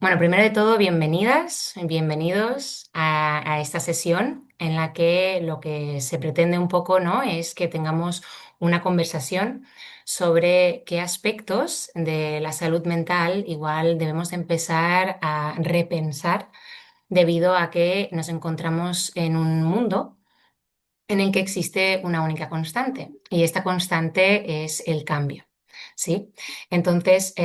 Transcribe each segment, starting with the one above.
Bueno, primero de todo, bienvenidas, bienvenidos a esta sesión en la que lo que se pretende un poco, ¿no? Es que tengamos una conversación sobre qué aspectos de la salud mental igual debemos empezar a repensar debido a que nos encontramos en un mundo en el que existe una única constante y esta constante es el cambio, ¿sí? Entonces,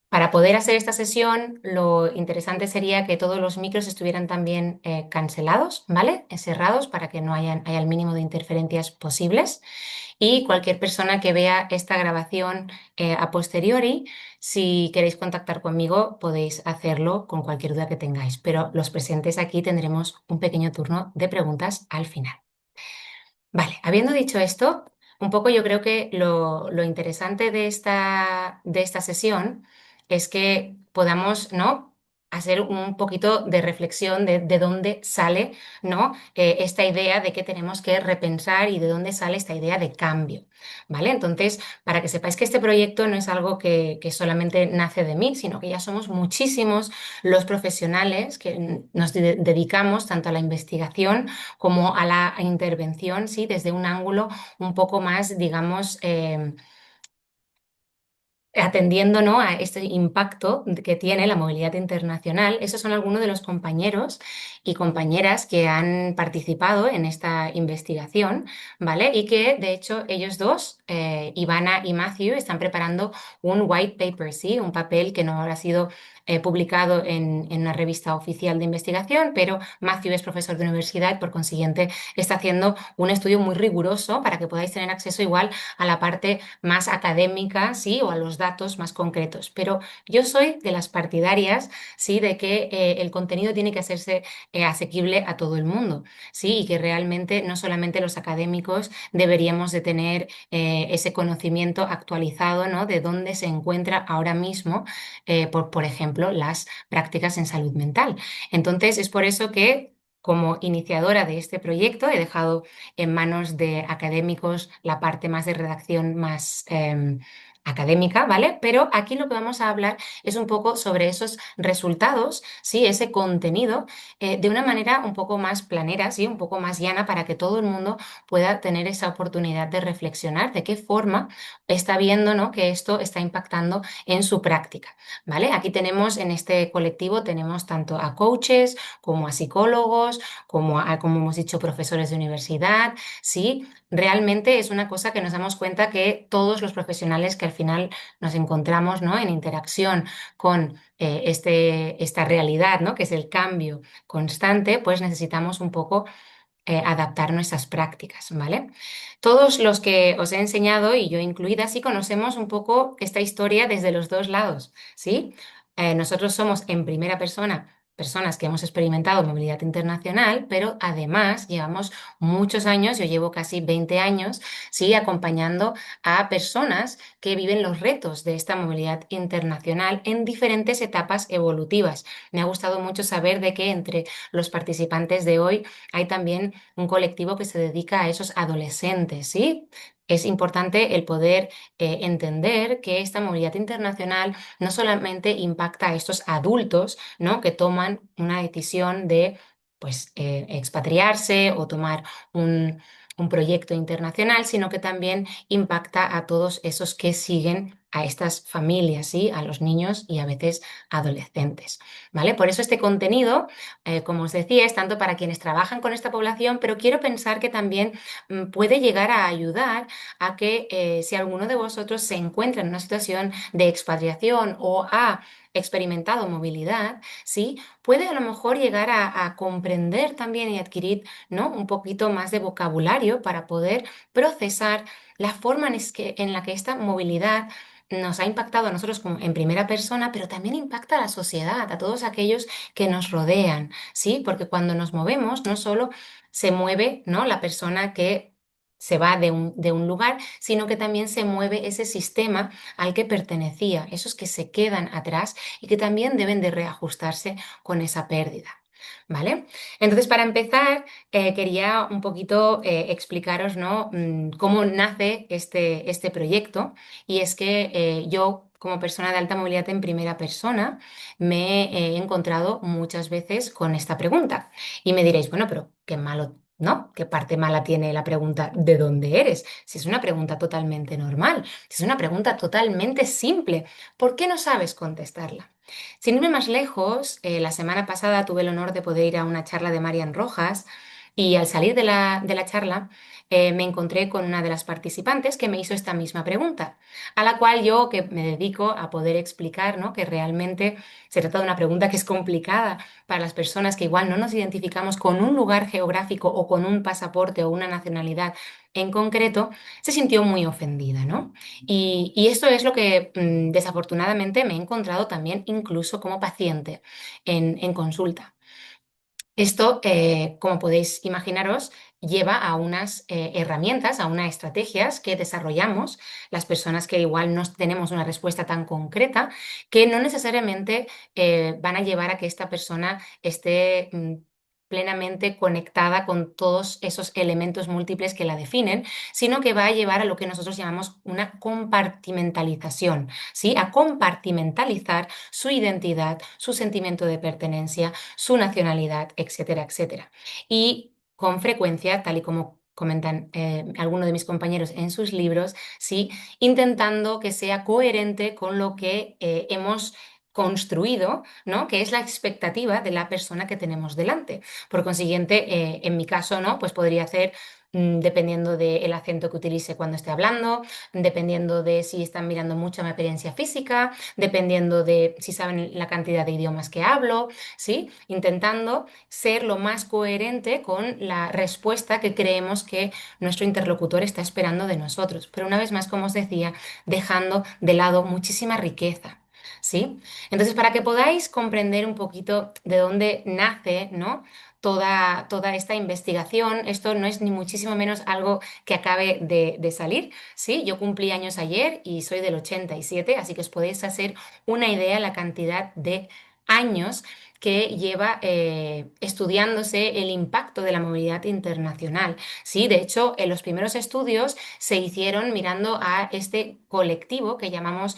para poder hacer esta sesión, lo interesante sería que todos los micros estuvieran también cancelados, ¿vale? Cerrados para que no haya el mínimo de interferencias posibles. Y cualquier persona que vea esta grabación a posteriori, si queréis contactar conmigo, podéis hacerlo con cualquier duda que tengáis. Pero los presentes aquí tendremos un pequeño turno de preguntas al final. Vale, habiendo dicho esto, un poco yo creo que lo interesante de esta sesión es que podamos, ¿no? Hacer un poquito de reflexión de dónde sale, ¿no? Esta idea de que tenemos que repensar y de dónde sale esta idea de cambio, ¿vale? Entonces, para que sepáis que este proyecto no es algo que solamente nace de mí, sino que ya somos muchísimos los profesionales que nos dedicamos tanto a la investigación como a la intervención, ¿sí? Desde un ángulo un poco más, digamos, atendiendo, ¿no? A este impacto que tiene la movilidad internacional. Esos son algunos de los compañeros y compañeras que han participado en esta investigación, ¿vale? Y que, de hecho, ellos dos, Ivana y Matthew, están preparando un white paper, ¿sí? Un papel que no habrá sido publicado en una revista oficial de investigación, pero Matthew es profesor de universidad y, por consiguiente, está haciendo un estudio muy riguroso para que podáis tener acceso igual a la parte más académica, ¿sí? O a los datos más concretos. Pero yo soy de las partidarias, ¿sí? De que el contenido tiene que hacerse asequible a todo el mundo, ¿sí? Y que realmente no solamente los académicos deberíamos de tener ese conocimiento actualizado, ¿no? De dónde se encuentra ahora mismo, por ejemplo, las prácticas en salud mental. Entonces, es por eso que como iniciadora de este proyecto he dejado en manos de académicos la parte más de redacción más académica, ¿vale? Pero aquí lo que vamos a hablar es un poco sobre esos resultados, ¿sí? Ese contenido de una manera un poco más planera, ¿sí? Un poco más llana para que todo el mundo pueda tener esa oportunidad de reflexionar de qué forma está viendo, ¿no? Que esto está impactando en su práctica, ¿vale? Aquí tenemos en este colectivo, tenemos tanto a coaches como a psicólogos, como hemos dicho, profesores de universidad, ¿sí? Realmente es una cosa que nos damos cuenta que todos los profesionales que al final nos encontramos, ¿no? En interacción con esta realidad, ¿no? Que es el cambio constante, pues necesitamos un poco adaptar nuestras prácticas, ¿vale? Todos los que os he enseñado, y yo incluida, sí conocemos un poco esta historia desde los dos lados, ¿sí? Nosotros somos en primera persona personas que hemos experimentado movilidad internacional, pero además llevamos muchos años, yo llevo casi 20 años, sí, acompañando a personas que viven los retos de esta movilidad internacional en diferentes etapas evolutivas. Me ha gustado mucho saber de que entre los participantes de hoy hay también un colectivo que se dedica a esos adolescentes, ¿sí? Es importante el poder entender que esta movilidad internacional no solamente impacta a estos adultos, ¿no? Que toman una decisión de, pues, expatriarse o tomar un proyecto internacional, sino que también impacta a todos esos que siguen a estas familias, ¿sí? A los niños y a veces adolescentes, ¿vale? Por eso este contenido como os decía, es tanto para quienes trabajan con esta población, pero quiero pensar que también puede llegar a ayudar a que si alguno de vosotros se encuentra en una situación de expatriación o ha experimentado movilidad, ¿sí? Puede a lo mejor llegar a comprender también y adquirir, ¿no? Un poquito más de vocabulario para poder procesar la forma en la que esta movilidad nos ha impactado a nosotros como en primera persona, pero también impacta a la sociedad, a todos aquellos que nos rodean, ¿sí? Porque cuando nos movemos, no solo se mueve, ¿no? La persona que se va de un lugar, sino que también se mueve ese sistema al que pertenecía, esos que se quedan atrás y que también deben de reajustarse con esa pérdida. ¿Vale? Entonces, para empezar, quería un poquito explicaros, ¿no? Cómo nace este proyecto. Y es que yo como persona de alta movilidad en primera persona, me he encontrado muchas veces con esta pregunta. Y me diréis, bueno, pero qué malo, ¿no? ¿Qué parte mala tiene la pregunta ¿de dónde eres? Si es una pregunta totalmente normal, si es una pregunta totalmente simple, ¿por qué no sabes contestarla? Sin irme más lejos, la semana pasada tuve el honor de poder ir a una charla de Marian Rojas y al salir de la charla me encontré con una de las participantes que me hizo esta misma pregunta, a la cual yo que me dedico a poder explicar, ¿no? Que realmente se trata de una pregunta que es complicada para las personas que igual no nos identificamos con un lugar geográfico o con un pasaporte o una nacionalidad en concreto, se sintió muy ofendida, ¿no? Y esto es lo que desafortunadamente me he encontrado también incluso como paciente en consulta. Esto, como podéis imaginaros, lleva a unas herramientas, a unas estrategias que desarrollamos las personas que igual no tenemos una respuesta tan concreta, que no necesariamente van a llevar a que esta persona esté plenamente conectada con todos esos elementos múltiples que la definen, sino que va a llevar a lo que nosotros llamamos una compartimentalización, ¿sí? A compartimentalizar su identidad, su sentimiento de pertenencia, su nacionalidad, etcétera, etcétera. Y con frecuencia, tal y como comentan algunos de mis compañeros en sus libros, ¿sí? Intentando que sea coherente con lo que hemos construido, ¿no? Que es la expectativa de la persona que tenemos delante. Por consiguiente, en mi caso, ¿no? Pues podría hacer dependiendo del acento que utilice cuando esté hablando, dependiendo de si están mirando mucho a mi apariencia física, dependiendo de si saben la cantidad de idiomas que hablo, ¿sí? Intentando ser lo más coherente con la respuesta que creemos que nuestro interlocutor está esperando de nosotros. Pero una vez más, como os decía, dejando de lado muchísima riqueza. ¿Sí? Entonces, para que podáis comprender un poquito de dónde nace, ¿no? Toda esta investigación, esto no es ni muchísimo menos algo que acabe de salir, ¿sí? Yo cumplí años ayer y soy del 87, así que os podéis hacer una idea de la cantidad de años que lleva estudiándose el impacto de la movilidad internacional. Sí, de hecho, en los primeros estudios se hicieron mirando a este colectivo que llamamos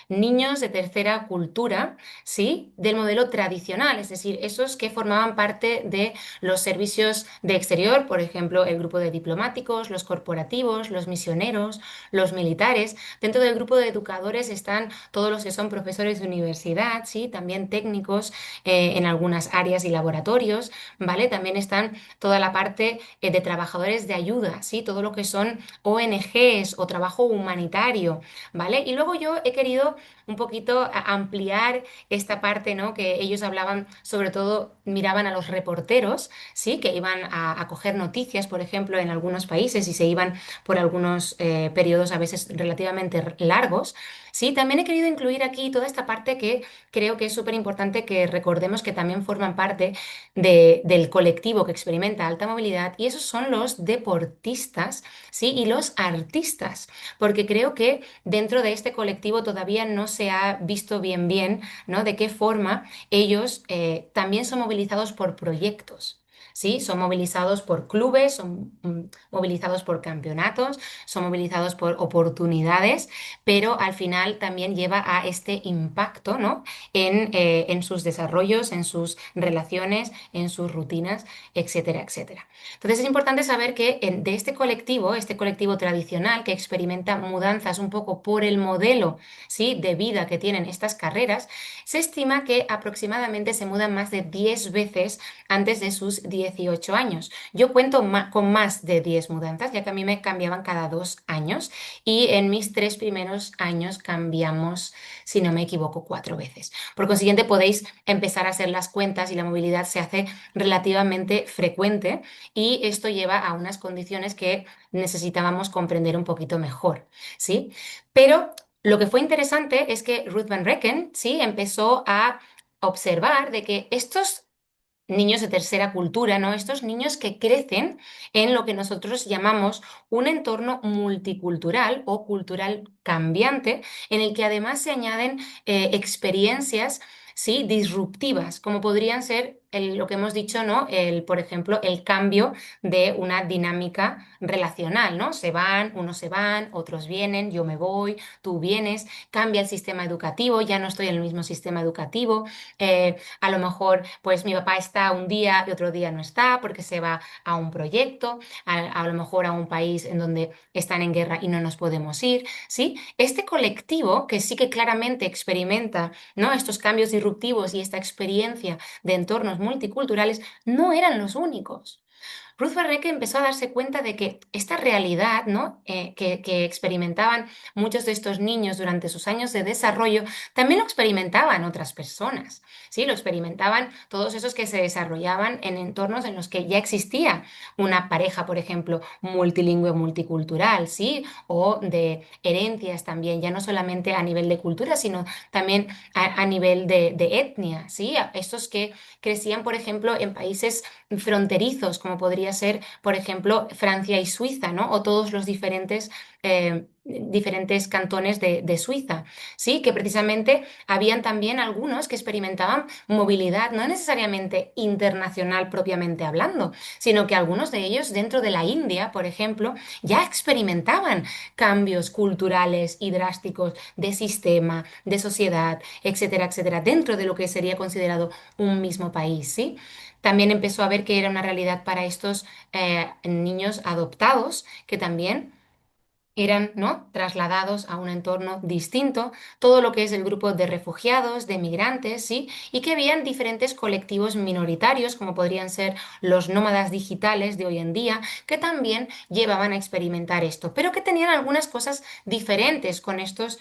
niños de tercera cultura, ¿sí? Del modelo tradicional, es decir, esos que formaban parte de los servicios de exterior, por ejemplo, el grupo de diplomáticos, los corporativos, los misioneros, los militares. Dentro del grupo de educadores están todos los que son profesores de universidad, ¿sí? También técnicos en algunas áreas y laboratorios, ¿vale? También están toda la parte de trabajadores de ayuda, ¿sí? Todo lo que son ONGs o trabajo humanitario, ¿vale? Y luego yo he querido un poquito ampliar esta parte, ¿no? Que ellos hablaban, sobre todo miraban a los reporteros, ¿sí? Que iban a coger noticias, por ejemplo, en algunos países y se iban por algunos periodos a veces relativamente largos, ¿sí? También he querido incluir aquí toda esta parte que creo que es súper importante que recordemos que también forman parte del colectivo que experimenta alta movilidad y esos son los deportistas, ¿sí? Y los artistas, porque creo que dentro de este colectivo todavía no se ha visto bien, ¿no? De qué forma ellos también son movilizados por proyectos. Sí, son movilizados por clubes, son movilizados por campeonatos, son movilizados por oportunidades, pero al final también lleva a este impacto, ¿no? En sus desarrollos, en sus relaciones, en sus rutinas, etcétera, etcétera. Entonces es importante saber que de este colectivo tradicional que experimenta mudanzas un poco por el modelo, ¿sí? De vida que tienen estas carreras, se estima que aproximadamente se mudan más de 10 veces antes de sus 18 años. Yo cuento con más de 10 mudanzas, ya que a mí me cambiaban cada 2 años y en mis 3 primeros años cambiamos, si no me equivoco, 4 veces. Por consiguiente, podéis empezar a hacer las cuentas y la movilidad se hace relativamente frecuente y esto lleva a unas condiciones que necesitábamos comprender un poquito mejor, ¿sí? Pero lo que fue interesante es que Ruth Van Recken, ¿sí? Empezó a observar de que estos niños de tercera cultura, ¿no? Estos niños que crecen en lo que nosotros llamamos un entorno multicultural o cultural cambiante, en el que además se añaden experiencias, ¿sí? Disruptivas, como podrían ser lo que hemos dicho, ¿no? Por ejemplo, el cambio de una dinámica relacional, ¿no? Unos se van, otros vienen, yo me voy, tú vienes, cambia el sistema educativo, ya no estoy en el mismo sistema educativo, a lo mejor, pues mi papá está un día y otro día no está porque se va a un proyecto, a lo mejor a un país en donde están en guerra y no nos podemos ir, ¿sí? Este colectivo que sí que claramente experimenta, ¿no? Estos cambios disruptivos y esta experiencia de entornos multiculturales no eran los únicos. Ruth Barreque empezó a darse cuenta de que esta realidad, ¿no? Que experimentaban muchos de estos niños durante sus años de desarrollo, también lo experimentaban otras personas, ¿sí? Lo experimentaban todos esos que se desarrollaban en entornos en los que ya existía una pareja, por ejemplo, multilingüe, multicultural, ¿sí? O de herencias también, ya no solamente a nivel de cultura, sino también a nivel de etnia, ¿sí? Estos que crecían, por ejemplo, en países fronterizos, como podría ser, por ejemplo, Francia y Suiza, ¿no? O todos los diferentes cantones de Suiza, ¿sí? Que precisamente habían también algunos que experimentaban movilidad, no necesariamente internacional propiamente hablando, sino que algunos de ellos dentro de la India, por ejemplo, ya experimentaban cambios culturales y drásticos de sistema, de sociedad, etcétera, etcétera, dentro de lo que sería considerado un mismo país, ¿sí? También empezó a ver que era una realidad para estos niños adoptados, que también eran, ¿no? Trasladados a un entorno distinto, todo lo que es el grupo de refugiados, de migrantes, ¿sí? Y que habían diferentes colectivos minoritarios, como podrían ser los nómadas digitales de hoy en día, que también llevaban a experimentar esto, pero que tenían algunas cosas diferentes con estos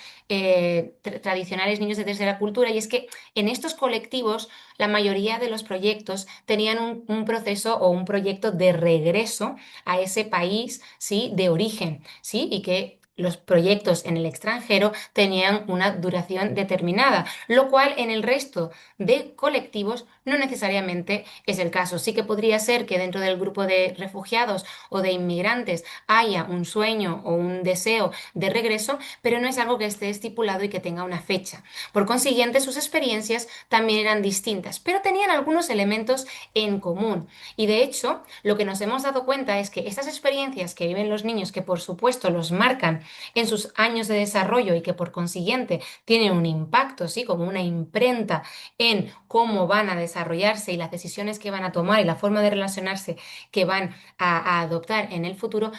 tradicionales niños de tercera cultura, y es que en estos colectivos la mayoría de los proyectos tenían un proceso o un proyecto de regreso a ese país, ¿sí? De origen, ¿sí? Y que los proyectos en el extranjero tenían una duración determinada, lo cual en el resto de colectivos no necesariamente es el caso. Sí que podría ser que dentro del grupo de refugiados o de inmigrantes haya un sueño o un deseo de regreso, pero no es algo que esté estipulado y que tenga una fecha. Por consiguiente, sus experiencias también eran distintas, pero tenían algunos elementos en común. Y de hecho, lo que nos hemos dado cuenta es que estas experiencias que viven los niños, que por supuesto los marcan en sus años de desarrollo y que por consiguiente tienen un impacto, ¿sí? Como una imprenta en cómo van a desarrollarse y las decisiones que van a tomar y la forma de relacionarse que van a adoptar en el futuro,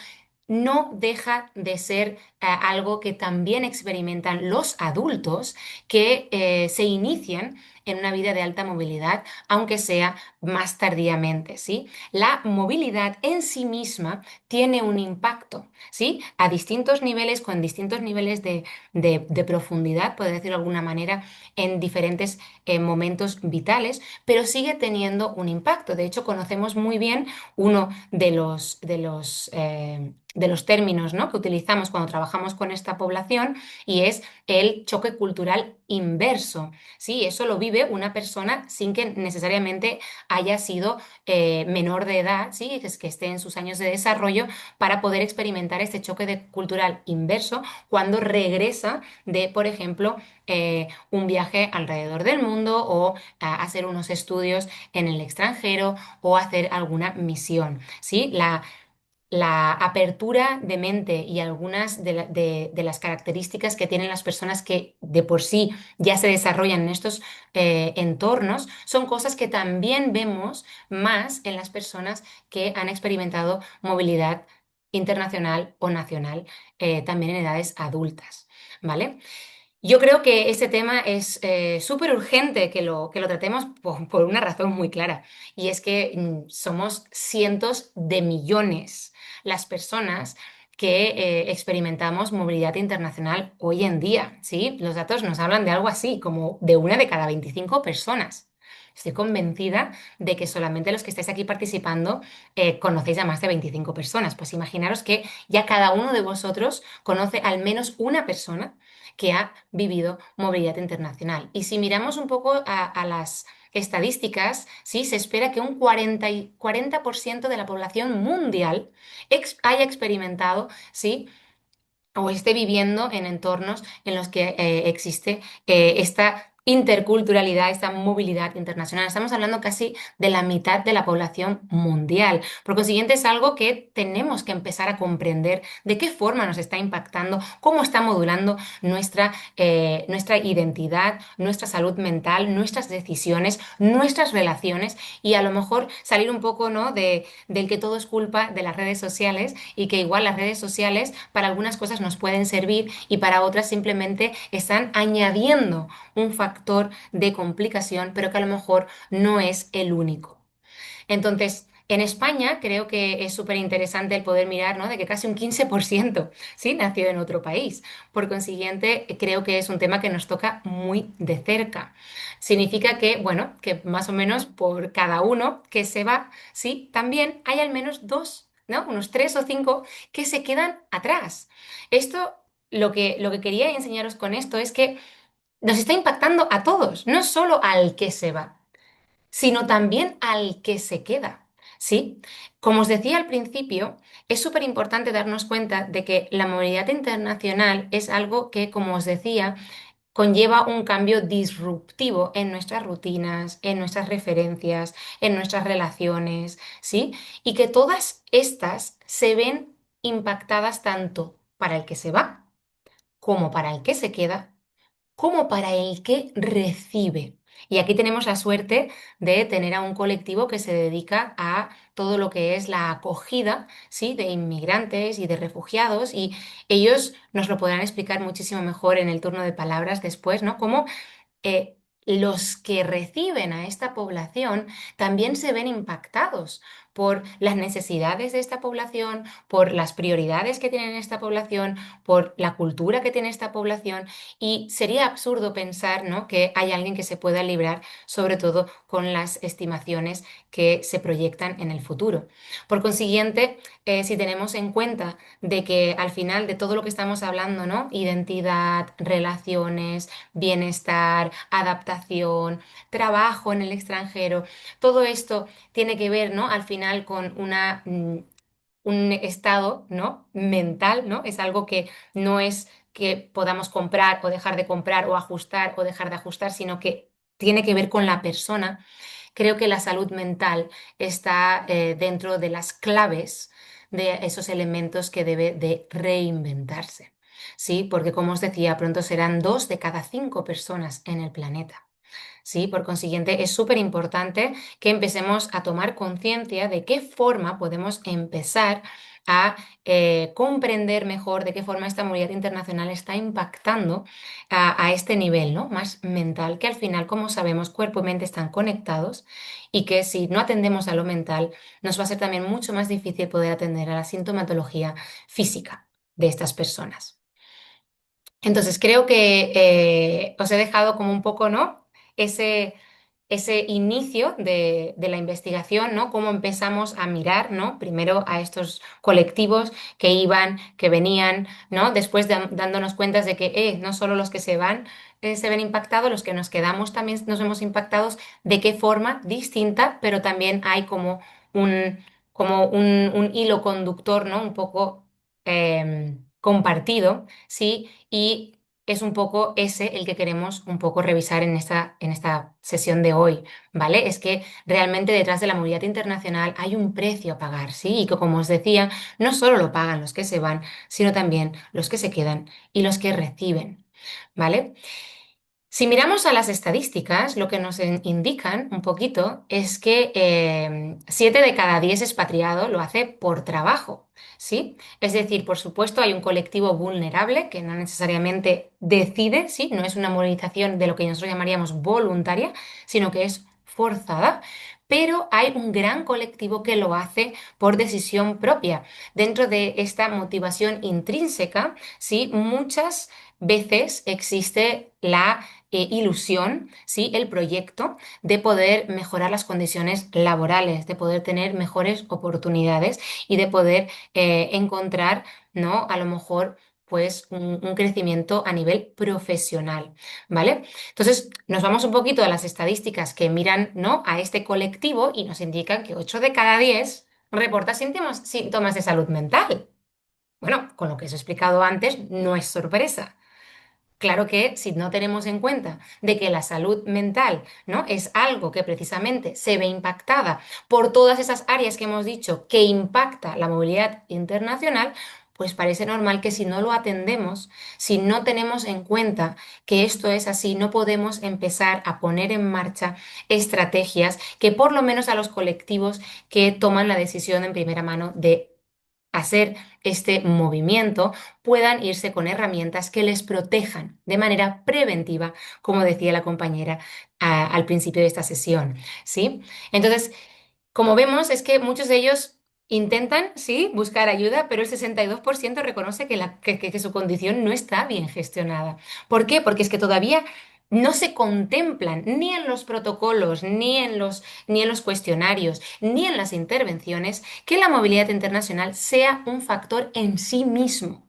no deja de ser algo que también experimentan los adultos que se inician en una vida de alta movilidad, aunque sea más tardíamente, ¿sí? La movilidad en sí misma tiene un impacto, ¿sí? A distintos niveles, con distintos niveles de profundidad, por decirlo de alguna manera, en diferentes momentos vitales, pero sigue teniendo un impacto. De hecho, conocemos muy bien uno de los términos, ¿no? Que utilizamos cuando trabajamos con esta población y es el choque cultural inverso. Sí, eso lo vive una persona sin que necesariamente haya sido menor de edad, ¿sí? Que esté en sus años de desarrollo para poder experimentar este choque cultural inverso cuando regresa de, por ejemplo, un viaje alrededor del mundo o a hacer unos estudios en el extranjero o hacer alguna misión, ¿sí? La apertura de mente y algunas de las características que tienen las personas que de por sí ya se desarrollan en estos entornos son cosas que también vemos más en las personas que han experimentado movilidad internacional o nacional, también en edades adultas, ¿vale? Yo creo que este tema es súper urgente que lo tratemos por una razón muy clara, y es que somos cientos de millones las personas que experimentamos movilidad internacional hoy en día, ¿sí? Los datos nos hablan de algo así, como de una de cada 25 personas. Estoy convencida de que solamente los que estáis aquí participando conocéis a más de 25 personas. Pues imaginaros que ya cada uno de vosotros conoce al menos una persona que ha vivido movilidad internacional. Y si miramos un poco a las estadísticas, ¿sí? Se espera que un 40% de la población mundial haya experimentado, ¿sí? O esté viviendo en entornos en los que existe esta interculturalidad, esta movilidad internacional. Estamos hablando casi de la mitad de la población mundial. Por consiguiente, es algo que tenemos que empezar a comprender de qué forma nos está impactando, cómo está modulando nuestra identidad, nuestra salud mental, nuestras decisiones, nuestras relaciones y a lo mejor salir un poco, ¿no? Del que todo es culpa de las redes sociales y que igual las redes sociales para algunas cosas nos pueden servir y para otras simplemente están añadiendo un factor de complicación, pero que a lo mejor no es el único. Entonces, en España creo que es súper interesante el poder mirar, ¿no? De que casi un 15%, ¿sí? Nació en otro país. Por consiguiente, creo que es un tema que nos toca muy de cerca. Significa que, bueno, que más o menos por cada uno que se va, ¿sí? También hay al menos dos, ¿no? Unos tres o cinco que se quedan atrás. Esto, lo que quería enseñaros con esto es que nos está impactando a todos, no solo al que se va, sino también al que se queda. ¿Sí? Como os decía al principio, es súper importante darnos cuenta de que la movilidad internacional es algo que, como os decía, conlleva un cambio disruptivo en nuestras rutinas, en nuestras referencias, en nuestras relaciones, ¿sí? Y que todas estas se ven impactadas tanto para el que se va como para el que se queda como para el que recibe. Y aquí tenemos la suerte de tener a un colectivo que se dedica a todo lo que es la acogida, ¿sí? De inmigrantes y de refugiados y ellos nos lo podrán explicar muchísimo mejor en el turno de palabras después, ¿no? Cómo los que reciben a esta población también se ven impactados por las necesidades de esta población, por las prioridades que tiene esta población, por la cultura que tiene esta población y sería absurdo pensar, ¿no? Que hay alguien que se pueda librar, sobre todo con las estimaciones que se proyectan en el futuro. Por consiguiente, si tenemos en cuenta de que al final de todo lo que estamos hablando, ¿no? Identidad, relaciones, bienestar, adaptación, trabajo en el extranjero. Todo esto tiene que ver, ¿no? Al final con un estado, ¿no? Mental, ¿no? Es algo que no es que podamos comprar o dejar de comprar o ajustar o dejar de ajustar, sino que tiene que ver con la persona. Creo que la salud mental está dentro de las claves de esos elementos que debe de reinventarse. Sí, porque como os decía, pronto serán 2 de cada 5 personas en el planeta. Sí, por consiguiente, es súper importante que empecemos a tomar conciencia de qué forma podemos empezar a comprender mejor de qué forma esta movilidad internacional está impactando a este nivel, ¿no? Más mental, que al final, como sabemos, cuerpo y mente están conectados y que si no atendemos a lo mental, nos va a ser también mucho más difícil poder atender a la sintomatología física de estas personas. Entonces creo que os he dejado como un poco, ¿no? Ese, ese inicio de la investigación, ¿no? Cómo empezamos a mirar, ¿no? Primero a estos colectivos que iban, que venían, ¿no? Después dándonos cuenta de que no solo los que se van se ven impactados, los que nos quedamos también nos vemos impactados, de qué forma distinta, pero también hay un, como un hilo conductor, ¿no? Un poco compartido, ¿sí? Y es un poco ese el que queremos un poco revisar en esta sesión de hoy, ¿vale? Es que realmente detrás de la movilidad internacional hay un precio a pagar, ¿sí? Y que como os decía, no solo lo pagan los que se van, sino también los que se quedan y los que reciben, ¿vale? Si miramos a las estadísticas, lo que nos indican un poquito es que 7 de cada 10 expatriados lo hace por trabajo, ¿sí? Es decir, por supuesto, hay un colectivo vulnerable que no necesariamente decide, ¿sí? No es una movilización de lo que nosotros llamaríamos voluntaria, sino que es forzada. Pero hay un gran colectivo que lo hace por decisión propia. Dentro de esta motivación intrínseca, ¿sí? Muchas veces existe la ilusión, ¿sí? El proyecto de poder mejorar las condiciones laborales, de poder tener mejores oportunidades y de poder encontrar, ¿no? A lo mejor pues un crecimiento a nivel profesional, ¿vale? Entonces nos vamos un poquito a las estadísticas que miran, ¿no? A este colectivo y nos indican que 8 de cada 10 reporta síntomas de salud mental. Bueno, con lo que os he explicado antes, no es sorpresa. Claro que si no tenemos en cuenta de que la salud mental, ¿no? Es algo que precisamente se ve impactada por todas esas áreas que hemos dicho que impacta la movilidad internacional, pues parece normal que si no lo atendemos, si no tenemos en cuenta que esto es así, no podemos empezar a poner en marcha estrategias que por lo menos a los colectivos que toman la decisión en primera mano de hacer este movimiento, puedan irse con herramientas que les protejan de manera preventiva, como decía la compañera al principio de esta sesión, ¿sí? Entonces, como vemos, es que muchos de ellos intentan, sí, buscar ayuda, pero el 62% reconoce que su condición no está bien gestionada. ¿Por qué? Porque es que todavía no se contemplan ni en los protocolos, ni en los cuestionarios, ni en las intervenciones que la movilidad internacional sea un factor en sí mismo.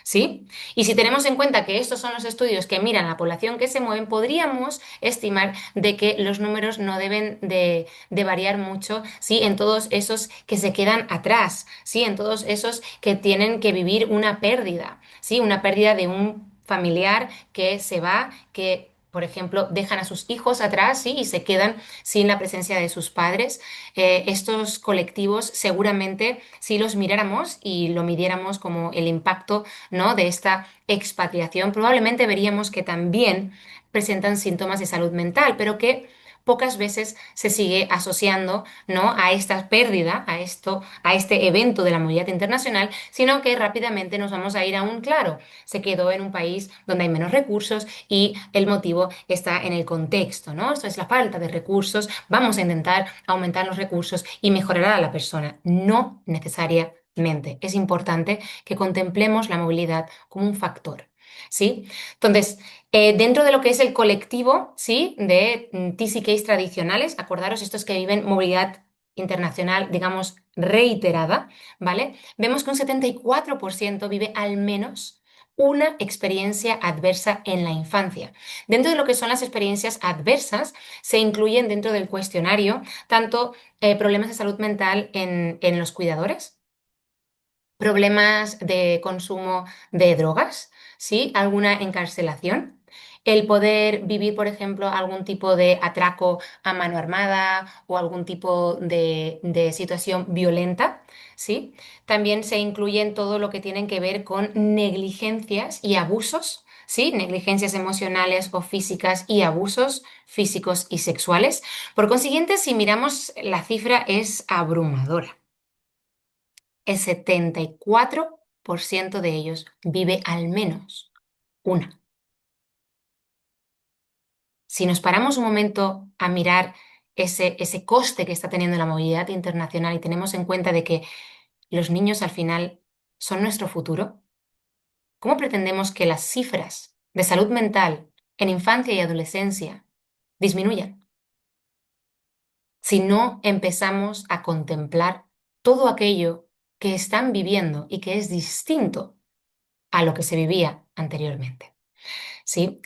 ¿Sí? Y si tenemos en cuenta que estos son los estudios que miran a la población que se mueven, podríamos estimar de que los números no deben de variar mucho, ¿sí? En todos esos que se quedan atrás, ¿sí? En todos esos que tienen que vivir una pérdida, ¿sí? Una pérdida de un familiar que se va, que por ejemplo, dejan a sus hijos atrás, ¿sí? Y se quedan sin la presencia de sus padres. Estos colectivos seguramente, si los miráramos y lo midiéramos como el impacto, ¿no? De esta expatriación, probablemente veríamos que también presentan síntomas de salud mental, pero que pocas veces se sigue asociando, ¿no? A esta pérdida, a esto, a este evento de la movilidad internacional, sino que rápidamente nos vamos a ir a un claro. Se quedó en un país donde hay menos recursos y el motivo está en el contexto, ¿no? Esto es la falta de recursos. Vamos a intentar aumentar los recursos y mejorar a la persona. No necesariamente. Es importante que contemplemos la movilidad como un factor, ¿sí? Entonces, dentro de lo que es el colectivo, ¿sí? De TCKs tradicionales, acordaros estos que viven movilidad internacional, digamos, reiterada, ¿vale? Vemos que un 74% vive al menos una experiencia adversa en la infancia. Dentro de lo que son las experiencias adversas, se incluyen dentro del cuestionario tanto problemas de salud mental en los cuidadores, problemas de consumo de drogas, ¿sí? Alguna encarcelación. El poder vivir, por ejemplo, algún tipo de atraco a mano armada o algún tipo de situación violenta, ¿sí? También se incluyen todo lo que tienen que ver con negligencias y abusos, ¿sí? Negligencias emocionales o físicas y abusos físicos y sexuales. Por consiguiente, si miramos, la cifra es abrumadora. El 74% de ellos vive al menos una. Si nos paramos un momento a mirar ese coste que está teniendo la movilidad internacional y tenemos en cuenta de que los niños al final son nuestro futuro, ¿cómo pretendemos que las cifras de salud mental en infancia y adolescencia disminuyan si no empezamos a contemplar todo aquello que están viviendo y que es distinto a lo que se vivía anteriormente? ¿Sí?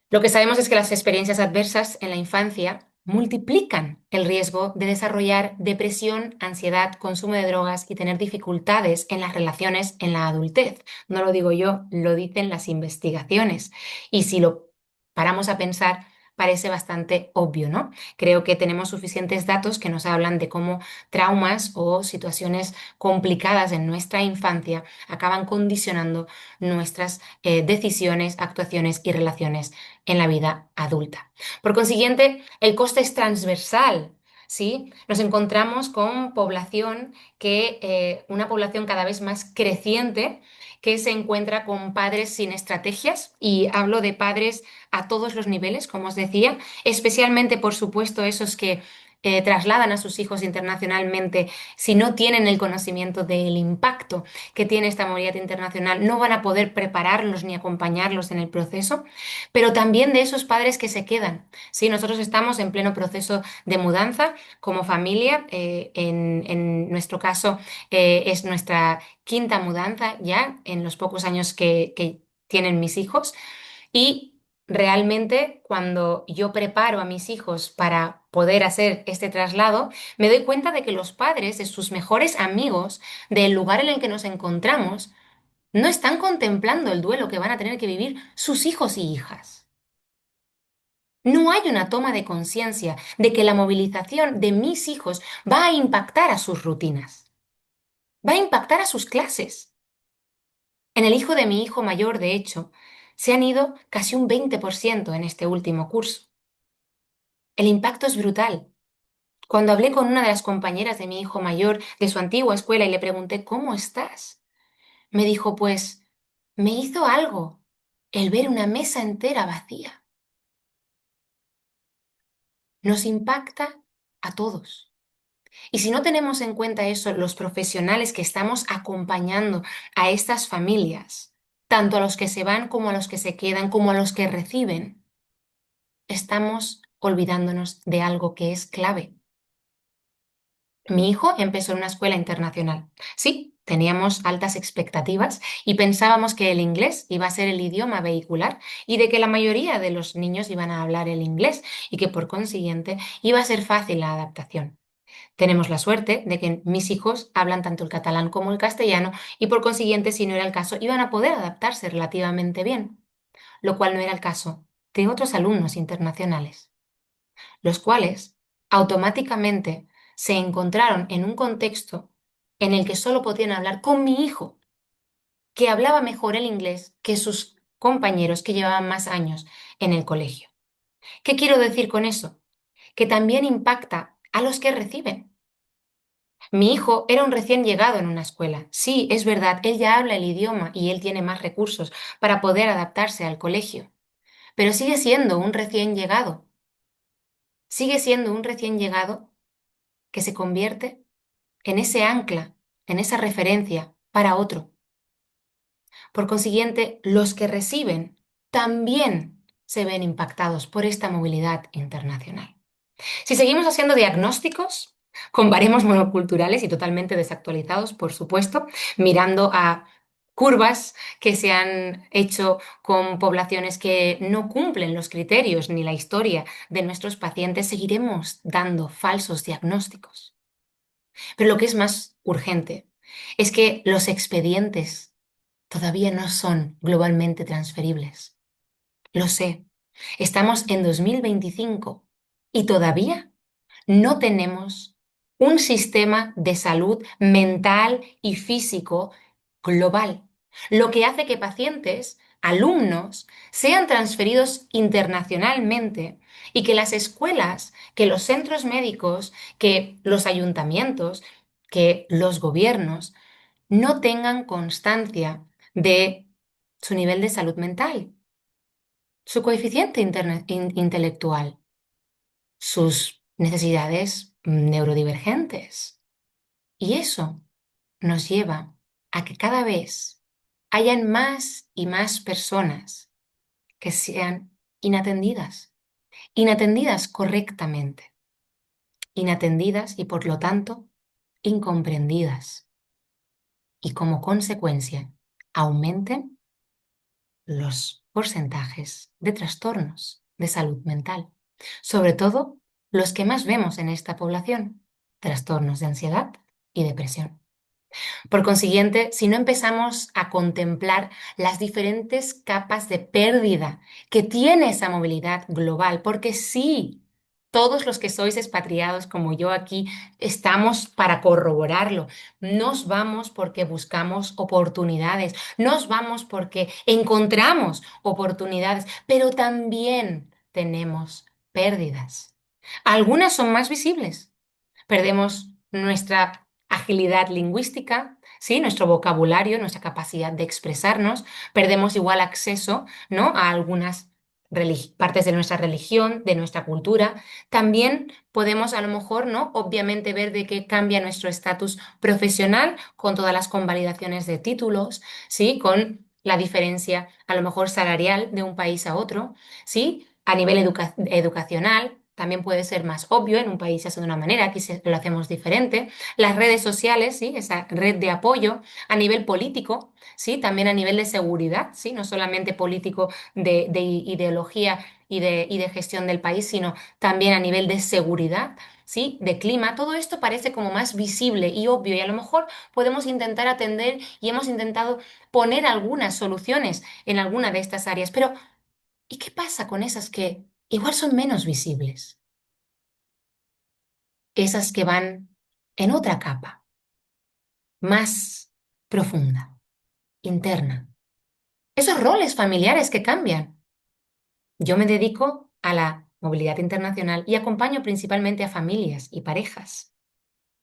Lo que sabemos es que las experiencias adversas en la infancia multiplican el riesgo de desarrollar depresión, ansiedad, consumo de drogas y tener dificultades en las relaciones en la adultez. No lo digo yo, lo dicen las investigaciones. Y si lo paramos a pensar, parece bastante obvio, ¿no? Creo que tenemos suficientes datos que nos hablan de cómo traumas o situaciones complicadas en nuestra infancia acaban condicionando nuestras decisiones, actuaciones y relaciones en la vida adulta. Por consiguiente, el coste es transversal. ¿Sí? Nos encontramos con población una población cada vez más creciente que se encuentra con padres sin estrategias, y hablo de padres a todos los niveles, como os decía, especialmente, por supuesto, esos que trasladan a sus hijos internacionalmente. Si no tienen el conocimiento del impacto que tiene esta movilidad internacional, no van a poder prepararlos ni acompañarlos en el proceso, pero también de esos padres que se quedan. Sí, nosotros estamos en pleno proceso de mudanza como familia. En nuestro caso, es nuestra quinta mudanza ya en los pocos años que tienen mis hijos. Y realmente, cuando yo preparo a mis hijos para poder hacer este traslado, me doy cuenta de que los padres de sus mejores amigos, del lugar en el que nos encontramos, No están contemplando el duelo que van a tener que vivir sus hijos y hijas. No hay una toma de conciencia de que la movilización de mis hijos va a impactar a sus rutinas, va a impactar a sus clases. En el hijo de mi hijo mayor, de hecho, se han ido casi un 20% en este último curso. El impacto es brutal. Cuando hablé con una de las compañeras de mi hijo mayor de su antigua escuela y le pregunté, ¿cómo estás? Me dijo, pues, me hizo algo el ver una mesa entera vacía. Nos impacta a todos. Y si no tenemos en cuenta eso, los profesionales que estamos acompañando a estas familias, tanto a los que se van como a los que se quedan, como a los que reciben, estamos olvidándonos de algo que es clave. Mi hijo empezó en una escuela internacional. Sí, teníamos altas expectativas y pensábamos que el inglés iba a ser el idioma vehicular y de que la mayoría de los niños iban a hablar el inglés y que por consiguiente iba a ser fácil la adaptación. Tenemos la suerte de que mis hijos hablan tanto el catalán como el castellano y por consiguiente, si no era el caso, iban a poder adaptarse relativamente bien, lo cual no era el caso de otros alumnos internacionales, los cuales automáticamente se encontraron en un contexto en el que solo podían hablar con mi hijo, que hablaba mejor el inglés que sus compañeros que llevaban más años en el colegio. ¿Qué quiero decir con eso? Que también impacta a los que reciben. Mi hijo era un recién llegado en una escuela. Sí, es verdad, él ya habla el idioma y él tiene más recursos para poder adaptarse al colegio, pero sigue siendo un recién llegado. Sigue siendo un recién llegado que se convierte en ese ancla, en esa referencia para otro. Por consiguiente, los que reciben también se ven impactados por esta movilidad internacional. Si seguimos haciendo diagnósticos con baremos monoculturales y totalmente desactualizados, por supuesto, mirando a curvas que se han hecho con poblaciones que no cumplen los criterios ni la historia de nuestros pacientes, seguiremos dando falsos diagnósticos. Pero lo que es más urgente es que los expedientes todavía no son globalmente transferibles. Lo sé, estamos en 2025 y todavía no tenemos un sistema de salud mental y físico global, lo que hace que pacientes, alumnos, sean transferidos internacionalmente y que las escuelas, que los centros médicos, que los ayuntamientos, que los gobiernos no tengan constancia de su nivel de salud mental, su coeficiente intelectual, sus necesidades neurodivergentes. Y eso nos lleva a que cada vez hayan más y más personas que sean inatendidas, inatendidas correctamente, inatendidas y por lo tanto incomprendidas. Y como consecuencia aumenten los porcentajes de trastornos de salud mental, sobre todo los que más vemos en esta población, trastornos de ansiedad y depresión. Por consiguiente, si no empezamos a contemplar las diferentes capas de pérdida que tiene esa movilidad global, porque sí, todos los que sois expatriados como yo aquí estamos para corroborarlo. Nos vamos porque buscamos oportunidades, nos vamos porque encontramos oportunidades, pero también tenemos pérdidas. Algunas son más visibles. Perdemos nuestra agilidad lingüística, ¿sí? Nuestro vocabulario, nuestra capacidad de expresarnos, perdemos igual acceso, ¿no? a algunas partes de nuestra religión, de nuestra cultura. También podemos a lo mejor, ¿no? obviamente ver de qué cambia nuestro estatus profesional con todas las convalidaciones de títulos, ¿sí? con la diferencia a lo mejor salarial de un país a otro, ¿sí? A nivel educacional, también puede ser más obvio, en un país se hace de una manera, aquí lo hacemos diferente. Las redes sociales, ¿sí? Esa red de apoyo a nivel político, ¿sí? También a nivel de seguridad, ¿sí? No solamente político de ideología y de gestión del país, sino también a nivel de seguridad, ¿sí? De clima. Todo esto parece como más visible y obvio y a lo mejor podemos intentar atender y hemos intentado poner algunas soluciones en alguna de estas áreas. Pero, ¿y qué pasa con esas que igual son menos visibles? Esas que van en otra capa, más profunda, interna. Esos roles familiares que cambian. Yo me dedico a la movilidad internacional y acompaño principalmente a familias y parejas.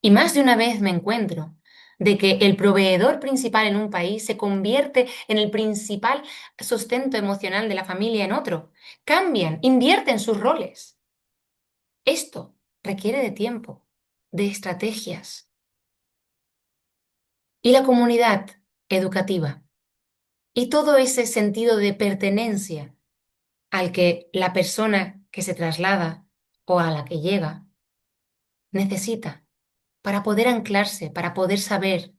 Y más de una vez me encuentro de que el proveedor principal en un país se convierte en el principal sustento emocional de la familia en otro. Cambian, invierten sus roles. Esto requiere de tiempo, de estrategias. Y la comunidad educativa y todo ese sentido de pertenencia al que la persona que se traslada o a la que llega necesita para poder anclarse, para poder saber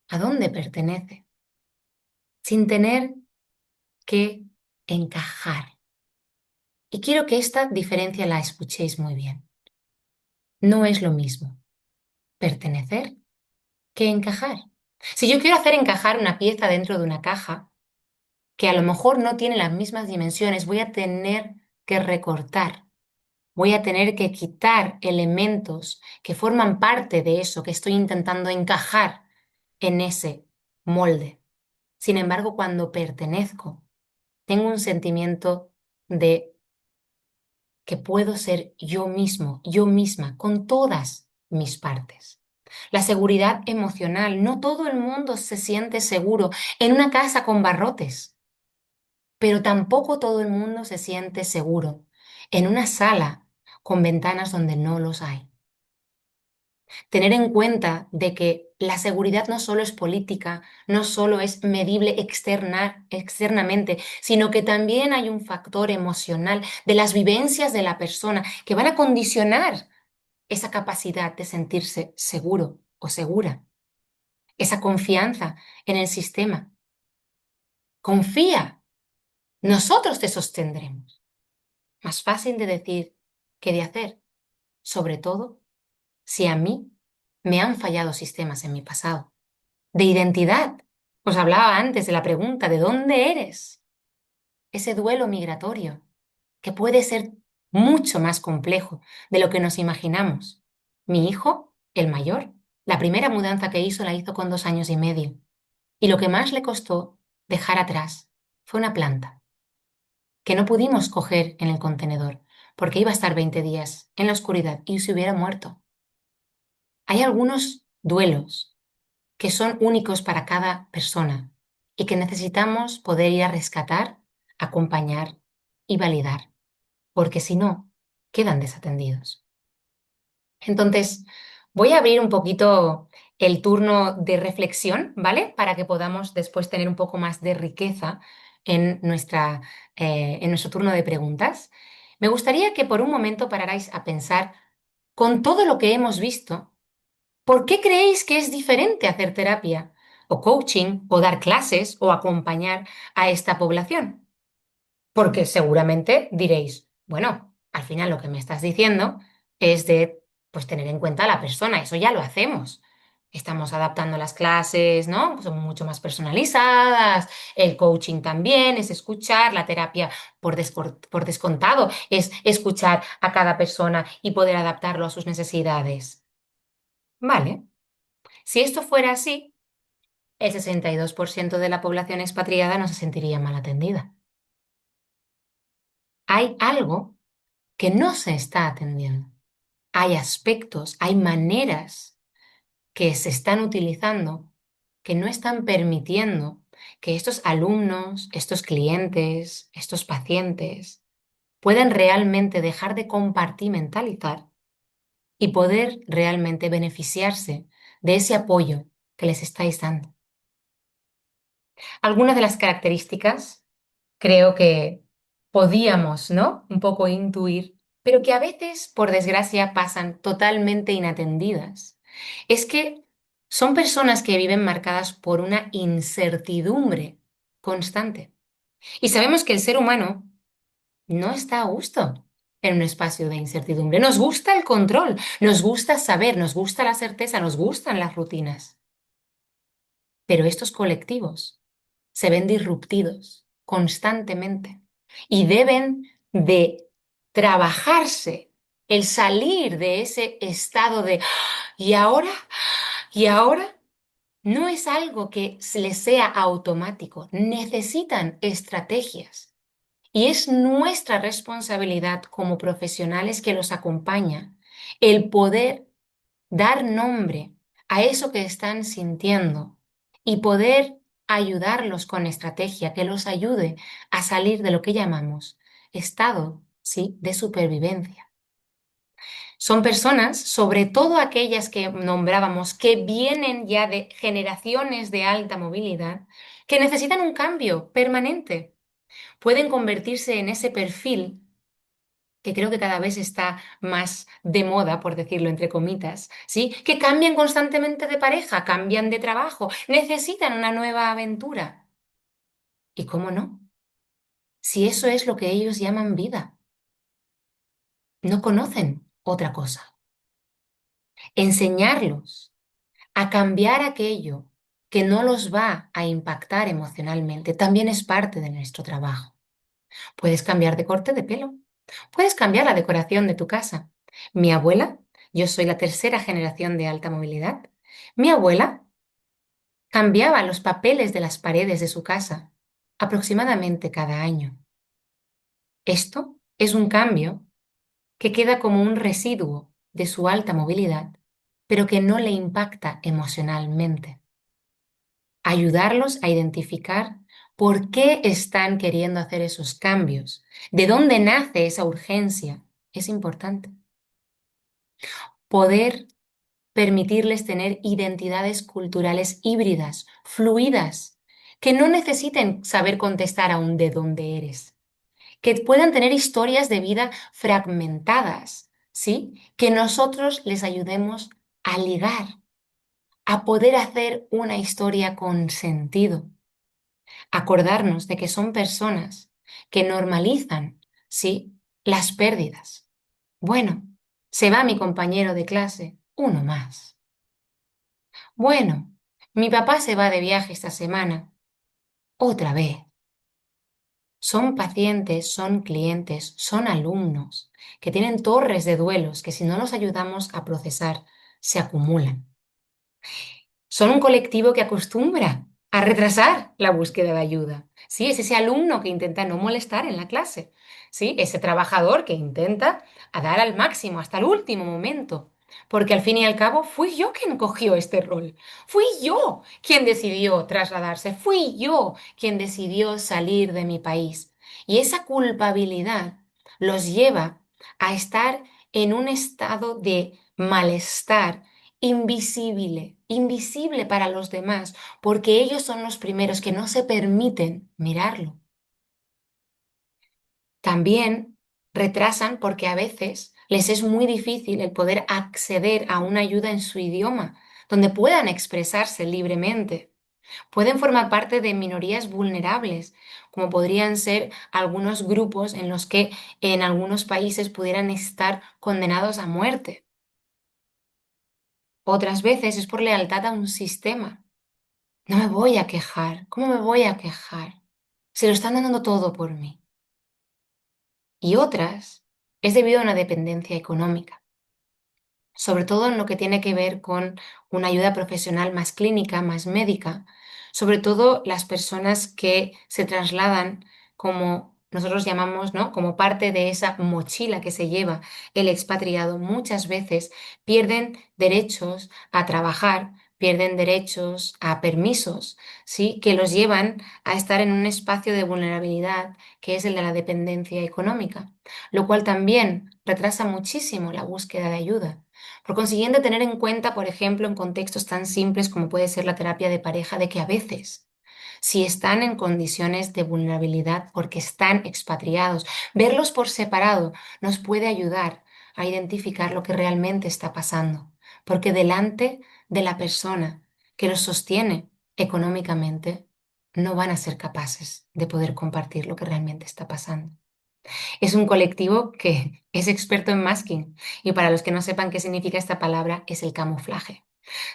a dónde pertenece, sin tener que encajar. Y quiero que esta diferencia la escuchéis muy bien. No es lo mismo pertenecer que encajar. Si yo quiero hacer encajar una pieza dentro de una caja, que a lo mejor no tiene las mismas dimensiones, voy a tener que recortar. Voy a tener que quitar elementos que forman parte de eso que estoy intentando encajar en ese molde. Sin embargo, cuando pertenezco, tengo un sentimiento de que puedo ser yo mismo, yo misma, con todas mis partes. La seguridad emocional. No todo el mundo se siente seguro en una casa con barrotes, pero tampoco todo el mundo se siente seguro en una sala con ventanas donde no los hay. Tener en cuenta de que la seguridad no solo es política, no solo es medible externamente, sino que también hay un factor emocional de las vivencias de la persona que van a condicionar esa capacidad de sentirse seguro o segura, esa confianza en el sistema. Confía, nosotros te sostendremos. Más fácil de decir que de hacer, sobre todo si a mí me han fallado sistemas en mi pasado. De identidad. Os hablaba antes de la pregunta, ¿de dónde eres? Ese duelo migratorio, que puede ser mucho más complejo de lo que nos imaginamos. Mi hijo, el mayor, la primera mudanza que hizo la hizo con 2 años y medio. Y lo que más le costó dejar atrás fue una planta, que no pudimos coger en el contenedor, porque iba a estar 20 días en la oscuridad y se hubiera muerto. Hay algunos duelos que son únicos para cada persona y que necesitamos poder ir a rescatar, acompañar y validar, porque si no, quedan desatendidos. Entonces, voy a abrir un poquito el turno de reflexión, ¿vale? Para que podamos después tener un poco más de riqueza en nuestro turno de preguntas. Me gustaría que por un momento pararais a pensar, con todo lo que hemos visto, ¿por qué creéis que es diferente hacer terapia o coaching o dar clases o acompañar a esta población? Porque seguramente diréis, bueno, al final lo que me estás diciendo es de pues tener en cuenta a la persona, eso ya lo hacemos. Estamos adaptando las clases, ¿no? Son mucho más personalizadas, el coaching también es escuchar, la terapia por descontado es escuchar a cada persona y poder adaptarlo a sus necesidades. Vale. Si esto fuera así, el 62% de la población expatriada no se sentiría mal atendida. Hay algo que no se está atendiendo. Hay aspectos, hay maneras que se están utilizando que no están permitiendo que estos alumnos, estos clientes, estos pacientes puedan realmente dejar de compartimentalizar y poder realmente beneficiarse de ese apoyo que les estáis dando. Algunas de las características creo que podíamos, ¿no? Un poco intuir, pero que a veces, por desgracia, pasan totalmente inatendidas. Es que son personas que viven marcadas por una incertidumbre constante. Y sabemos que el ser humano no está a gusto en un espacio de incertidumbre. Nos gusta el control, nos gusta saber, nos gusta la certeza, nos gustan las rutinas. Pero estos colectivos se ven disruptidos constantemente y deben de trabajarse el salir de ese estado de ¿y ahora? ¿Y ahora? No es algo que les sea automático, necesitan estrategias. Y es nuestra responsabilidad como profesionales que los acompaña el poder dar nombre a eso que están sintiendo y poder ayudarlos con estrategia que los ayude a salir de lo que llamamos estado, ¿sí?, de supervivencia. Son personas, sobre todo aquellas que nombrábamos, que vienen ya de generaciones de alta movilidad, que necesitan un cambio permanente. Pueden convertirse en ese perfil que creo que cada vez está más de moda, por decirlo entre comitas, ¿sí? Que cambian constantemente de pareja, cambian de trabajo, necesitan una nueva aventura. ¿Y cómo no? Si eso es lo que ellos llaman vida, no conocen otra cosa. Enseñarlos a cambiar aquello que no los va a impactar emocionalmente también es parte de nuestro trabajo. Puedes cambiar de corte de pelo, puedes cambiar la decoración de tu casa. Mi abuela, yo soy la tercera generación de alta movilidad, mi abuela cambiaba los papeles de las paredes de su casa aproximadamente cada año. Esto es un cambio que queda como un residuo de su alta movilidad, pero que no le impacta emocionalmente. Ayudarlos a identificar por qué están queriendo hacer esos cambios, de dónde nace esa urgencia, es importante. Poder permitirles tener identidades culturales híbridas, fluidas, que no necesiten saber contestar a un de dónde eres, que puedan tener historias de vida fragmentadas, ¿sí? Que nosotros les ayudemos a ligar, a poder hacer una historia con sentido. Acordarnos de que son personas que normalizan, sí, las pérdidas. Bueno, se va mi compañero de clase, uno más. Bueno, mi papá se va de viaje esta semana, otra vez. Son pacientes, son clientes, son alumnos que tienen torres de duelos que si no los ayudamos a procesar, se acumulan. Son un colectivo que acostumbra a retrasar la búsqueda de ayuda. Sí, es ese alumno que intenta no molestar en la clase. Sí, ese trabajador que intenta a dar al máximo hasta el último momento. Porque al fin y al cabo fui yo quien cogió este rol. Fui yo quien decidió trasladarse. Fui yo quien decidió salir de mi país. Y esa culpabilidad los lleva a estar en un estado de malestar invisible, invisible para los demás, porque ellos son los primeros que no se permiten mirarlo. También retrasan porque a veces les es muy difícil el poder acceder a una ayuda en su idioma, donde puedan expresarse libremente. Pueden formar parte de minorías vulnerables, como podrían ser algunos grupos en los que en algunos países pudieran estar condenados a muerte. Otras veces es por lealtad a un sistema. No me voy a quejar. ¿Cómo me voy a quejar? Se lo están dando todo por mí. Y otras es debido a una dependencia económica, sobre todo en lo que tiene que ver con una ayuda profesional más clínica, más médica, sobre todo las personas que se trasladan como nosotros llamamos, ¿no? Como parte de esa mochila que se lleva el expatriado, muchas veces pierden derechos a trabajar, pierden derechos a permisos, ¿sí? Que los llevan a estar en un espacio de vulnerabilidad que es el de la dependencia económica, lo cual también retrasa muchísimo la búsqueda de ayuda. Por consiguiente, tener en cuenta, por ejemplo, en contextos tan simples como puede ser la terapia de pareja, de que a veces, si están en condiciones de vulnerabilidad porque están expatriados, verlos por separado nos puede ayudar a identificar lo que realmente está pasando, porque delante de la persona que los sostiene económicamente, no van a ser capaces de poder compartir lo que realmente está pasando. Es un colectivo que es experto en masking y para los que no sepan qué significa esta palabra, es el camuflaje.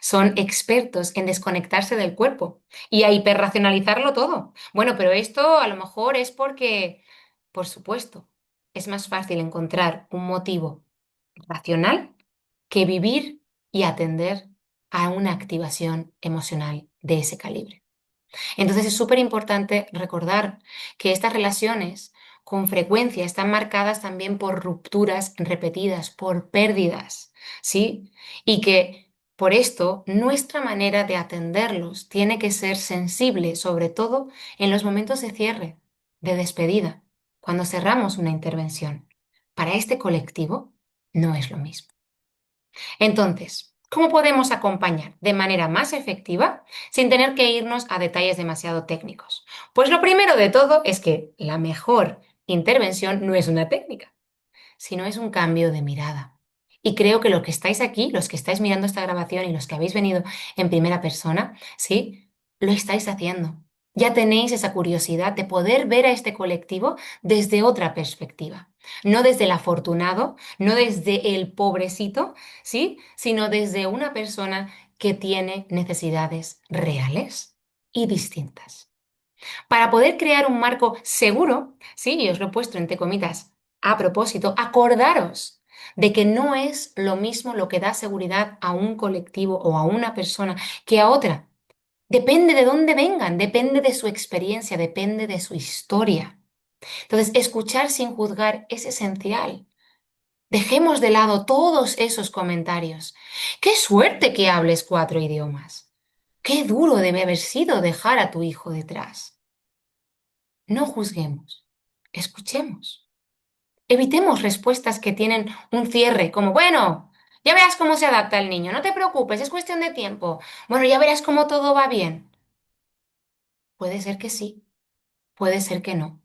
Son expertos en desconectarse del cuerpo y a hiperracionalizarlo todo. Bueno, pero esto a lo mejor es porque, por supuesto, es más fácil encontrar un motivo racional que vivir y atender a una activación emocional de ese calibre. Entonces es súper importante recordar que estas relaciones con frecuencia están marcadas también por rupturas repetidas, por pérdidas, ¿sí? Y que por esto nuestra manera de atenderlos tiene que ser sensible, sobre todo en los momentos de cierre, de despedida, cuando cerramos una intervención. Para este colectivo no es lo mismo. Entonces, ¿cómo podemos acompañar de manera más efectiva sin tener que irnos a detalles demasiado técnicos? Pues lo primero de todo es que la mejor intervención no es una técnica, sino es un cambio de mirada. Y creo que los que estáis aquí, los que estáis mirando esta grabación y los que habéis venido en primera persona, ¿sí? Lo estáis haciendo. Ya tenéis esa curiosidad de poder ver a este colectivo desde otra perspectiva. No desde el afortunado, no desde el pobrecito, ¿sí? Sino desde una persona que tiene necesidades reales y distintas. Para poder crear un marco seguro, sí, y os lo he puesto entre comitas a propósito, acordaros de que no es lo mismo lo que da seguridad a un colectivo o a una persona que a otra. Depende de dónde vengan, depende de su experiencia, depende de su historia. Entonces, escuchar sin juzgar es esencial. Dejemos de lado todos esos comentarios. Qué suerte que hables 4 idiomas. Qué duro debe haber sido dejar a tu hijo detrás. No juzguemos, escuchemos. Evitemos respuestas que tienen un cierre, como, bueno, ya verás cómo se adapta el niño, no te preocupes, es cuestión de tiempo. Bueno, ya verás cómo todo va bien. Puede ser que sí, puede ser que no.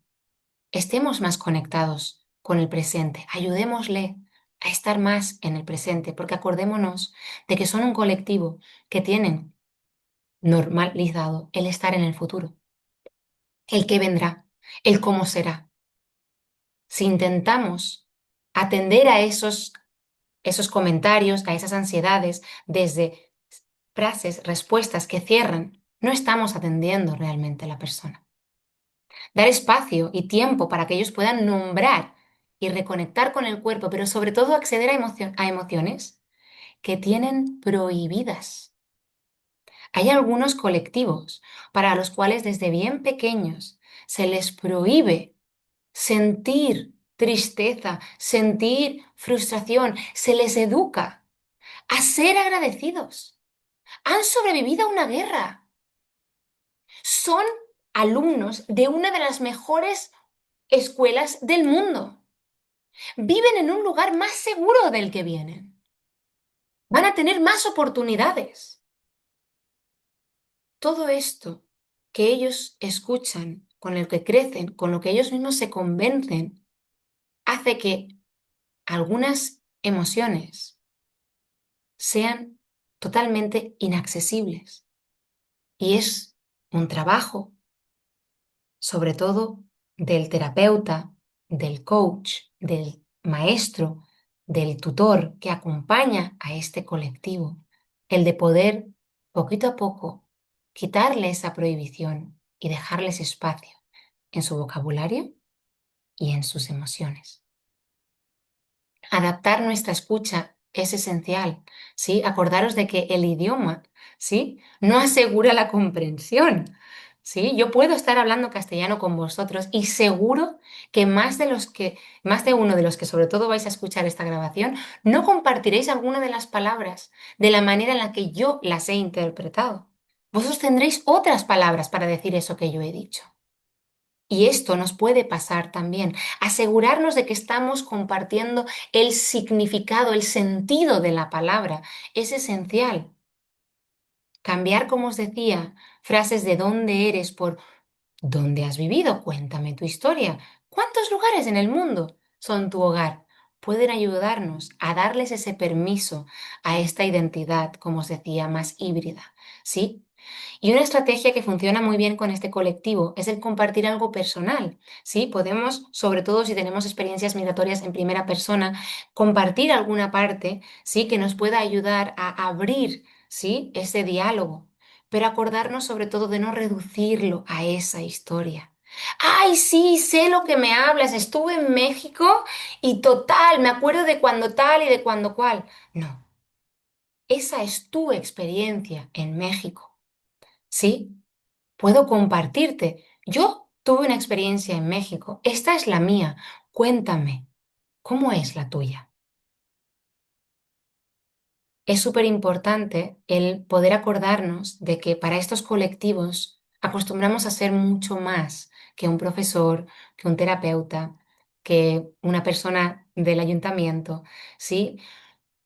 Estemos más conectados con el presente, ayudémosle a estar más en el presente, porque acordémonos de que son un colectivo que tienen normalizado el estar en el futuro, el qué vendrá, el cómo será. Si intentamos atender a esos comentarios, a esas ansiedades desde frases, respuestas que cierran, no estamos atendiendo realmente a la persona. Dar espacio y tiempo para que ellos puedan nombrar y reconectar con el cuerpo, pero sobre todo acceder a emociones que tienen prohibidas. Hay algunos colectivos para los cuales desde bien pequeños se les prohíbe sentir tristeza, sentir frustración, se les educa a ser agradecidos. Han sobrevivido a una guerra. Son alumnos de una de las mejores escuelas del mundo. Viven en un lugar más seguro del que vienen. Van a tener más oportunidades. Todo esto que ellos escuchan, con el que crecen, con lo que ellos mismos se convencen, hace que algunas emociones sean totalmente inaccesibles. Y es un trabajo, sobre todo, del terapeuta, del coach, del maestro, del tutor que acompaña a este colectivo, el de poder, poquito a poco, quitarle esa prohibición y dejarles espacio en su vocabulario y en sus emociones. Adaptar nuestra escucha es esencial, ¿sí? Acordaros de que el idioma, ¿sí? No asegura la comprensión, ¿sí? Yo puedo estar hablando castellano con vosotros y seguro que más de uno de los que sobre todo vais a escuchar esta grabación, no compartiréis alguna de las palabras de la manera en la que yo las he interpretado. Vosotros tendréis otras palabras para decir eso que yo he dicho. Y esto nos puede pasar también. Asegurarnos de que estamos compartiendo el significado, el sentido de la palabra es esencial. Cambiar, como os decía, frases de dónde eres por dónde has vivido, cuéntame tu historia. ¿Cuántos lugares en el mundo son tu hogar? Pueden ayudarnos a darles ese permiso a esta identidad, como os decía, más híbrida, ¿sí? Y una estrategia que funciona muy bien con este colectivo es el compartir algo personal, ¿sí? Podemos, sobre todo si tenemos experiencias migratorias en primera persona, compartir alguna parte, ¿sí? Que nos pueda ayudar a abrir, ¿sí? Ese diálogo, pero acordarnos sobre todo de no reducirlo a esa historia. Ay, sí, sé lo que me hablas, estuve en México y total, me acuerdo de cuando tal y de cuando cual. No, esa es tu experiencia en México, ¿sí? Puedo compartirte. Yo tuve una experiencia en México. Esta es la mía. Cuéntame, ¿cómo es la tuya? Es súper importante el poder acordarnos de que para estos colectivos acostumbramos a ser mucho más que un profesor, que un terapeuta, que una persona del ayuntamiento, ¿sí?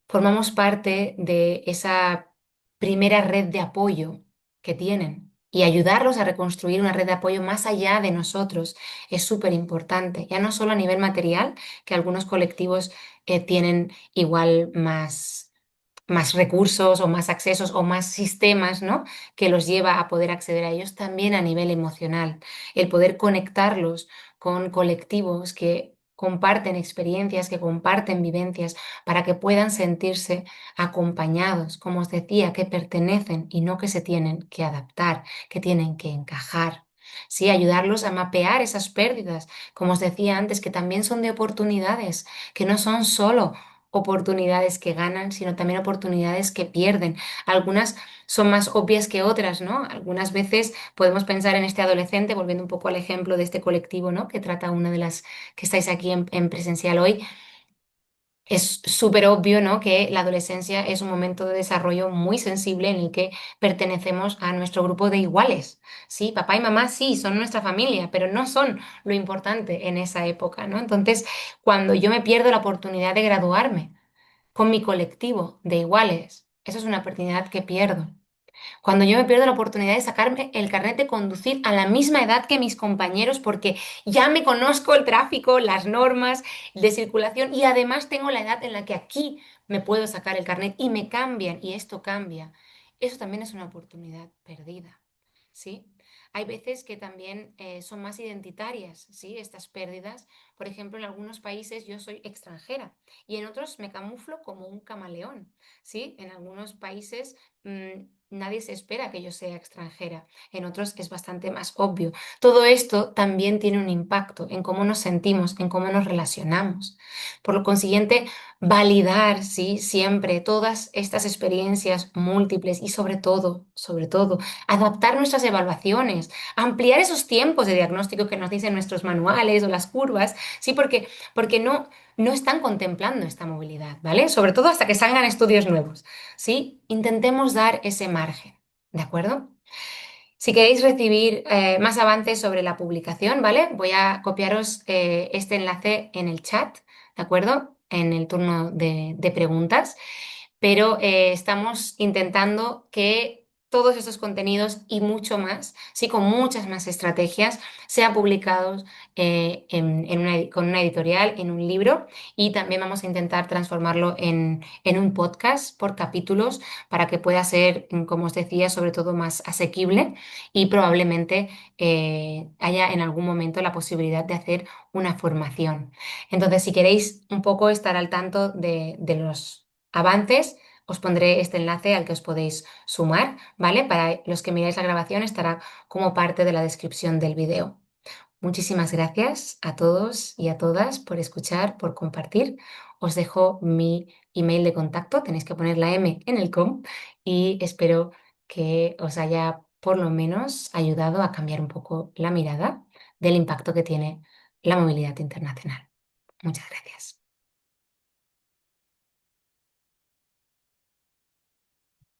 Formamos parte de esa primera red de apoyo que tienen y ayudarlos a reconstruir una red de apoyo más allá de nosotros es súper importante, ya no solo a nivel material, que algunos colectivos tienen igual más recursos o más accesos o más sistemas, ¿no? Que los lleva a poder acceder a ellos también a nivel emocional. El poder conectarlos con colectivos que comparten experiencias, que comparten vivencias, para que puedan sentirse acompañados, como os decía, que pertenecen y no que se tienen que adaptar, que tienen que encajar. Sí, ayudarlos a mapear esas pérdidas, como os decía antes, que también son de oportunidades, que no son solo oportunidades que ganan, sino también oportunidades que pierden. Algunas son más obvias que otras, ¿no? Algunas veces podemos pensar en este adolescente, volviendo un poco al ejemplo de este colectivo, ¿no? Que trata una de las que estáis aquí en presencial hoy. Es súper obvio, ¿no? Que la adolescencia es un momento de desarrollo muy sensible en el que pertenecemos a nuestro grupo de iguales. Sí, papá y mamá sí, son nuestra familia, pero no son lo importante en esa época, ¿no? Entonces, cuando yo me pierdo la oportunidad de graduarme, con mi colectivo de iguales. Eso es una oportunidad que pierdo. Cuando yo me pierdo la oportunidad de sacarme el carnet de conducir a la misma edad que mis compañeros porque ya me conozco el tráfico, las normas de circulación y además tengo la edad en la que aquí me puedo sacar el carnet y me cambian y esto cambia. Eso también es una oportunidad perdida, ¿sí? Hay veces que también son más identitarias, ¿sí? Estas pérdidas. Por ejemplo, en algunos países yo soy extranjera y en otros me camuflo como un camaleón, ¿sí? En algunos países nadie se espera que yo sea extranjera, en otros es bastante más obvio. Todo esto también tiene un impacto en cómo nos sentimos, en cómo nos relacionamos. Por lo consiguiente, validar, ¿sí? Siempre todas estas experiencias múltiples y sobre todo, adaptar nuestras evaluaciones, ampliar esos tiempos de diagnóstico que nos dicen nuestros manuales o las curvas, ¿sí? Porque no están contemplando esta movilidad, ¿vale? Sobre todo hasta que salgan estudios nuevos, ¿sí? Intentemos dar ese margen, ¿de acuerdo? Si queréis recibir más avances sobre la publicación, ¿vale? Voy a copiaros este enlace en el chat, ¿de acuerdo? En el turno de preguntas, pero estamos intentando que todos esos contenidos y mucho más, sí, con muchas más estrategias, sean publicados con una editorial, en un libro, y también vamos a intentar transformarlo en un podcast por capítulos para que pueda ser, como os decía, sobre todo más asequible y probablemente haya en algún momento la posibilidad de hacer una formación. Entonces, si queréis un poco estar al tanto de los avances, os pondré este enlace al que os podéis sumar, ¿vale? Para los que miráis la grabación estará como parte de la descripción del video. Muchísimas gracias a todos y a todas por escuchar, por compartir. Os dejo mi email de contacto, tenéis que poner la M en el com y espero que os haya por lo menos ayudado a cambiar un poco la mirada del impacto que tiene la movilidad internacional. Muchas gracias.